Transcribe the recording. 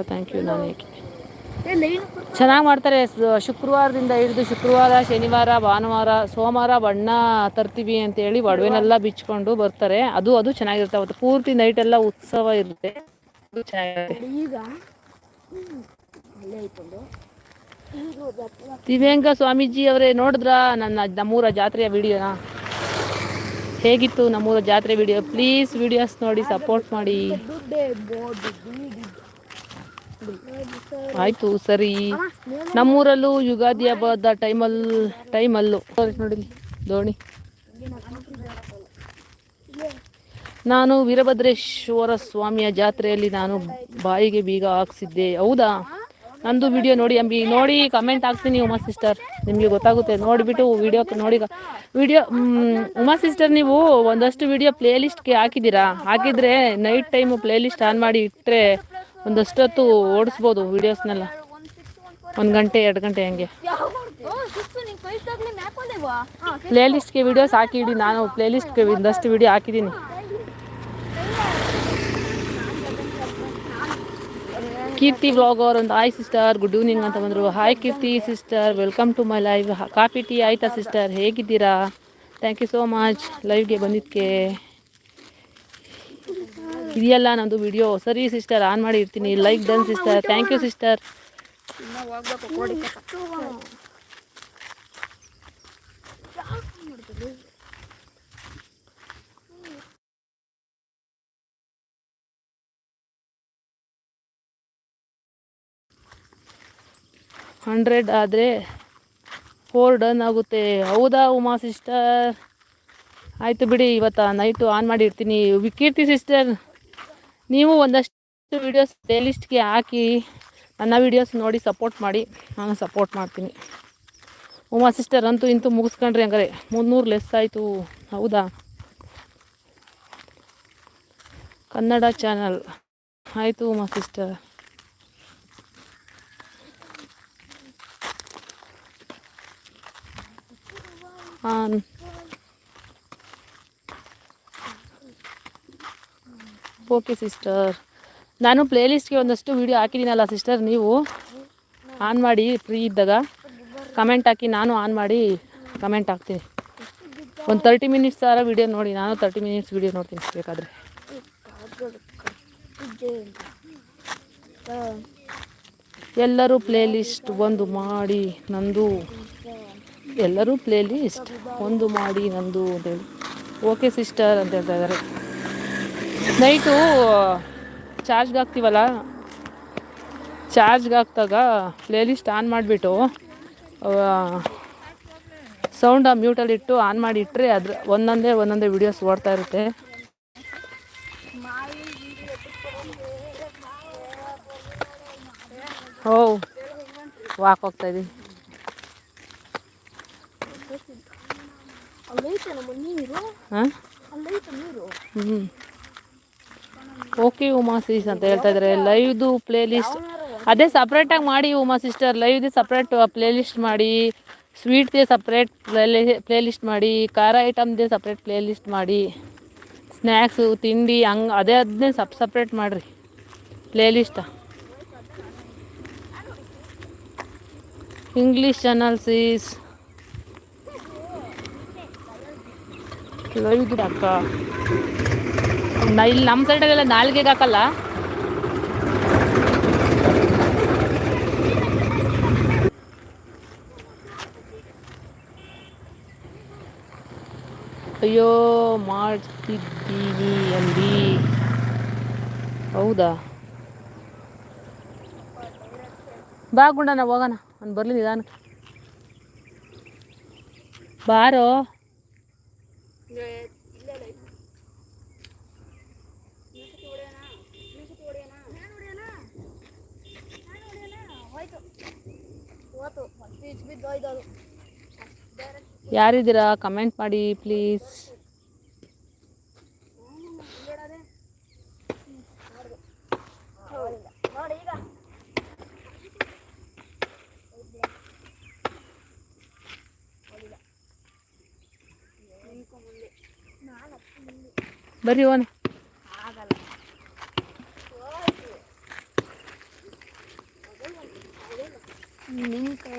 Thank you. ನಾನು ಏಕೆ ಚೆನ್ನಾಗಿ ಮಾಡ್ತಾರೆ. ಶುಕ್ರವಾರದಿಂದ ಹಿಡಿದು ಶುಕ್ರವಾರ, ಶನಿವಾರ, ಭಾನುವಾರ, ಸೋಮವಾರ ಬಣ್ಣ ತರ್ತೀವಿ ಅಂತೇಳಿ ಒಡವೆನೆಲ್ಲ ಬಿಚ್ಕೊಂಡು ಬರ್ತಾರೆ. ಅದು ಚೆನ್ನಾಗಿರುತ್ತೆ. ಅವತ್ತು ಪೂರ್ತಿ ನೈಟ್ ಎಲ್ಲ ಉತ್ಸವ ಇರುತ್ತೆ. ಅದು ಚೆನ್ನಾಗಿರುತ್ತೆ. ದಿವ್ಯಾಂಗ ಸ್ವಾಮೀಜಿ ಅವರೇ ನೋಡಿದ್ರ ನಮ್ಮೂರ ಜಾತ್ರೆಯ ವಿಡಿಯೋನ? ಹೇಗಿತ್ತು ನಮ್ಮೂರ ಜಾತ್ರೆ ವಿಡಿಯೋ? ಪ್ಲೀಸ್ ವಿಡಿಯೋಸ್ ನೋಡಿ ಸಪೋರ್ಟ್ ಮಾಡಿ. ಆಯಿತು ಸರಿ. ನಮ್ಮೂರಲ್ಲೂ ಯುಗಾದಿ ಹಬ್ಬದ ಟೈಮಲ್ಲೂ ನೋಡಿ ದೋಣಿ. ನಾನು ವೀರಭದ್ರೇಶ್ವರ ಸ್ವಾಮಿಯ ಜಾತ್ರೆಯಲ್ಲಿ ನಾನು ಬಾಯಿಗೆ ಬೀಗ ಹಾಕ್ಸಿದ್ದೆ. ಹೌದಾ? ನಂದು ವಿಡಿಯೋ ನೋಡಿ ಅಂಬಿ, ನೋಡಿ ಕಮೆಂಟ್ ಹಾಕ್ತೀನಿ ಉಮಾ ಸಿಸ್ಟರ್, ನಿಮಗೆ ಗೊತ್ತಾಗುತ್ತೆ. ನೋಡಿಬಿಟ್ಟು ವಿಡಿಯೋ ನೋಡಿ. ಉಮಾ ಸಿಸ್ಟರ್, ನೀವು ಒಂದಷ್ಟು ವಿಡಿಯೋ ಪ್ಲೇಲಿಸ್ಟ್ಗೆ ಹಾಕಿದರೆ ನೈಟ್ ಟೈಮು ಪ್ಲೇಲಿಸ್ಟ್ ಆನ್ ಮಾಡಿ ಇಟ್ಟರೆ ಒಂದಷ್ಟು ಹೊತ್ತು ಓಡಿಸ್ಬೋದು ವೀಡಿಯೋಸ್ನೆಲ್ಲ. 1 ಗಂಟೆ 2 ಗಂಟೆ ಹಂಗೆ ಪ್ಲೇಲಿಸ್ಟ್ಗೆ ವಿಡಿಯೋಸ್ ಹಾಕಿಡಿ. ನಾನು ಪ್ಲೇಲಿಸ್ಟ್ಗೆ ಒಂದಷ್ಟು ವಿಡಿಯೋ ಹಾಕಿದ್ದೀನಿ. ಕೀರ್ತಿ ವ್ಲಾಗರ್ ಒಂದು ಹಾಯ್ ಸಿಸ್ಟರ್, ಗುಡ್ ಈವ್ನಿಂಗ್ ಅಂತ ಬಂದರು. Hi Keerthi sister, welcome to my live. Coffee tea ಆಯಿತಾ ಸಿಸ್ಟರ್? ಹೇಗಿದ್ದೀರಾ? ಥ್ಯಾಂಕ್ ಯು ಸೋ ಮಚ್ ಲೈವ್ಗೆ ಬಂದಿದ್ದಕ್ಕೆ. ಇದೆಯಲ್ಲ ನಂದು ವಿಡಿಯೋ? ಸರಿ ಸಿಸ್ಟರ್, ಆನ್ ಮಾಡಿ ಇರ್ತೀನಿ. Like done sister, thank you sister. 100 ಆದರೆ 4 ಡನ್ ಆಗುತ್ತೆ. ಹೌದಾ ಉಮಾ ಸಿಸ್ಟರ್? ಆಯಿತು ಬಿಡಿ, ಇವತ್ತು ನೈಟು ಆನ್ ಮಾಡಿ ಇರ್ತೀನಿ. ಕೀರ್ತಿ ಸಿಸ್ಟರ್, ನೀವು ಒಂದಷ್ಟು ವೀಡಿಯೋಸ್ ಪ್ಲೇಲಿಸ್ಟ್ಗೆ ಹಾಕಿ ನನ್ನ ವೀಡಿಯೋಸ್ ನೋಡಿ ಸಪೋರ್ಟ್ ಮಾಡಿ. ನಾನು ಸಪೋರ್ಟ್ ಮಾಡ್ತೀನಿ. ಉಮಾ ಸಿಸ್ಟರ್ ಅಂತೂ ಇಂತೂ ಮುಗಿಸ್ಕೊಂಡ್ರಿ ಹಂಗಾರೆ. 300 ಲೆಸ್ ಆಯಿತು. ಹೌದಾ? ಕನ್ನಡ ಚಾನಲ್ ಆಯಿತು ಉಮಾ ಸಿಸ್ಟರ್. ಓಕೆ ಸಿಸ್ಟರ್, ನಾನು ಪ್ಲೇಲಿಸ್ಟ್ಗೆ ಒಂದಷ್ಟು ವೀಡಿಯೋ ಹಾಕಿದ್ದೀನಲ್ಲ ಸಿಸ್ಟರ್, ನೀವು ಆನ್ ಮಾಡಿ ಫ್ರೀ ಇದ್ದಾಗ ಕಮೆಂಟ್ ಹಾಕಿ. ನಾನು ಆನ್ ಮಾಡಿ ಕಮೆಂಟ್ ಹಾಕ್ತೀನಿ. ಒಂದು 30 ಮಿನಿಟ್ಸ್ ಥರ ವೀಡಿಯೋ ನೋಡಿ. ನಾನು 30 ಮಿನಿಟ್ಸ್ ವೀಡಿಯೋ ನೋಡ್ತೀನಿ ಬೇಕಾದರೆ. ಎಲ್ಲರೂ ಪ್ಲೇಲಿಸ್ಟ್ ಒಂದು ಮಾಡಿ ನಂದು, ಎಲ್ಲರೂ ಪ್ಲೇಲಿಸ್ಟ್ ಒಂದು ಮಾಡಿ ನಂದು ಅಂತೇಳಿ. ಓಕೆ ಸಿಸ್ಟರ್ ಅಂತ ಹೇಳ್ತಾ ಇದ್ದಾರೆ. ನೈಟು ಚಾರ್ಜ್ಗೆ ಹಾಕ್ತೀವಲ್ಲ, ಚಾರ್ಜ್ಗೆ ಹಾಕಿದಾಗ ಪ್ಲೇಲಿಸ್ಟ್ ಆನ್ ಮಾಡಿಬಿಟ್ಟು ಸೌಂಡ್ ಮ್ಯೂಟಲ್ಲಿಟ್ಟು ಆನ್ ಮಾಡಿ ಇಟ್ಟರೆ ಅದ್ರ ಒಂದೊಂದೇ ವೀಡಿಯೋಸ್ ಓಡ್ತಾ ಇರುತ್ತೆ. ಓ ವಾಕ್ ಹೋಗ್ತಾಯಿದ್ದೀನಿ. ಹಾಂ, ಓಕೆ ಉಮಾ ಸಿಸ್ ಅಂತ ಹೇಳ್ತಾ ಇದ್ದಾರೆ. ಲೈವ್ದು ಪ್ಲೇಲಿಸ್ಟ್ ಅದೇ ಸಪ್ರೇಟಾಗಿ ಮಾಡಿ ಉಮಾ ಸಿಸ್ಟರ್. ಲೈವ್ದು ಸಪ್ರೇಟ್ ಪ್ಲೇಲಿಸ್ಟ್ ಮಾಡಿ, ಸ್ವೀಟ್ದೇ ಸಪ್ರೇಟ್ ಪ್ಲೇಲಿಸ್ಟ್ ಮಾಡಿ, ಖಾರ ಐಟಮ್ದೇ ಸಪ್ರೇಟ್ ಪ್ಲೇಲಿಸ್ಟ್ ಮಾಡಿ, ಸ್ನ್ಯಾಕ್ಸು ತಿಂಡಿ ಹಂಗೆ ಅದನ್ನೇ ಸಪ್ರೇಟ್ ಮಾಡಿರಿ ಪ್ಲೇಲಿಸ್ಟ. ಇಂಗ್ಲೀಷ್ ಚಾನಲ್ಸ್ ಈಸ್ ಲೈವ್ದು ಅಕ್ಕ. ಇಲ್ಲಿ ನಮ್ಮ ಸೈಡಲ್ಲೆಲ್ಲ ನಾಲ್ಗೆಗೆ ಹಾಕಲ್ಲ. ಅಯ್ಯೋ ಮಾಡ್ತಿದ್ದೀನಿ ಅಂಬಿ. ಹೌದಾ? ಬಾ ಗುಂಡನ ಹೋಗೋಣ, ಅವ್ನು ಬರಲಿ ನಿಧಾನಕ್ಕೆ. ಬಾರೋ. ಯಾರಿದ್ದೀರಾ ಕಮೆಂಟ್ ಮಾಡಿ ಪ್ಲೀಸ್. ಬರ್ರಿ ಓನ್. ನಿಮ್ಮ